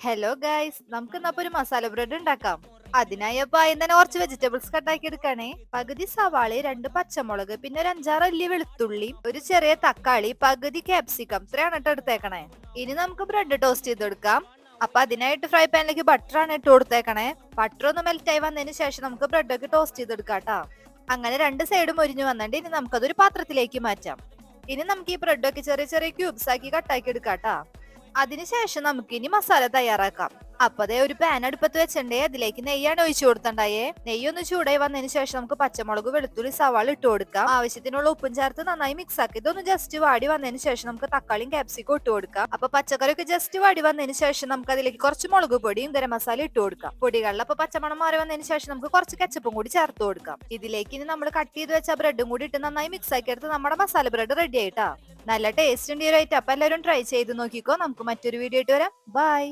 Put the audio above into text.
Hello guys, നമുക്ക് ഇന്നപ്പോ ഒരു മസാല ബ്രെഡ് ഉണ്ടാക്കാം. അതിനായി അപ്പൊ ആദ്യം തന്നെ കുറച്ച് വെജിറ്റബിൾസ് കട്ടാക്കി എടുക്കണേ. പകുതി സവാള, 2 പച്ചമുളക്, പിന്നെ ഒരു 5-6 അല്ലി വെളുത്തുള്ളി, ഒരു ചെറിയ തക്കാളി, പകുതി ക്യാപ്സിക്കം, ഇത്രയാണ് ഇട്ട് എടുത്തേക്കണേ. ഇനി നമുക്ക് ബ്രെഡ് ടോസ്റ്റ് ചെയ്തെടുക്കാം. അപ്പൊ അതിനായിട്ട് ഫ്രൈ പാനിലേക്ക് ബട്ടർ ആണ് ഇട്ട് കൊടുത്തേക്കണേ. ബട്ടർ ഒന്ന് മെൽറ്റ് ആയി വന്നതിന് ശേഷം നമുക്ക് ബ്രെഡ് ഒക്കെ ടോസ്റ്റ് ചെയ്തെടുക്കാട്ടോ. അങ്ങനെ 2 സൈഡും മുരിഞ്ഞു വന്നിട്ട് ഇനി നമുക്കതൊരു പാത്രത്തിലേക്ക് മാറ്റാം. ഇനി നമുക്ക് ഈ ബ്രെഡ് ഒക്കെ ചെറിയ ചെറിയ ക്യൂബ്സ് ആക്കി കട്ടാക്കി എടുക്കാട്ടോ. അതിനുശേഷം നമുക്ക് ഇനി മസാല തയ്യാറാക്കാം. അപ്പതേ ഒരു പാൻ അടുപ്പത്ത് വെച്ചിണ്ടേ, അതിലേക്ക് നെയ്യാണ് ഒഴിച്ചു കൊടുത്തണ്ടായേ. നെയ്യൊന്ന് ചൂടായി വന്നതിന് ശേഷം നമുക്ക് പച്ചമുളക്, വെളുത്തുള്ളി, സവാള ഇട്ട് കൊടുക്കാം. ആവശ്യത്തിനുള്ള ഉപ്പും ചേർത്ത് നന്നായി മിക്സ് ആക്കി ഇതൊന്ന് ജസ്റ്റ് വാടി വന്നതിന് ശേഷം നമുക്ക് തക്കാളിയും ക്യാപ്സിക്കും ഇട്ട് കൊടുക്കാം. അപ്പൊ പച്ചക്കറിയൊക്കെ ജസ്റ്റ് വാടി വന്നതിന് ശേഷം നമുക്ക് അതിലേക്ക് കുറച്ച് മുളക് പൊടിയും ഗരം മസാല ഇട്ട് കൊടുക്കാം. പൊടികളിൽ അപ്പൊ പച്ചമണം മാറി വന്നതിന് ശേഷം നമുക്ക് കുറച്ച് കെച്ചപ്പും കൂടി ചേർത്ത് കൊടുക്കാം. ഇതിലേക്ക് ഇനി നമ്മൾ കട്ട് ചെയ്ത് വെച്ച ബ്രെഡും കൂടി ഇട്ട് നന്നായി മിക്സ് ആക്കി എടുത്ത് നമ്മുടെ മസാല ബ്രെഡ് റെഡി ആയിട്ടാ. നല്ല ടേസ്റ്റ് ഉണ്ട് ഈ ഒരു ഐറ്റം. അപ്പൊ എല്ലാവരും ട്രൈ ചെയ്ത് നോക്കിക്കോ. നമുക്ക് മറ്റൊരു വീഡിയോ ആയിട്ട് വരാം. ബൈ.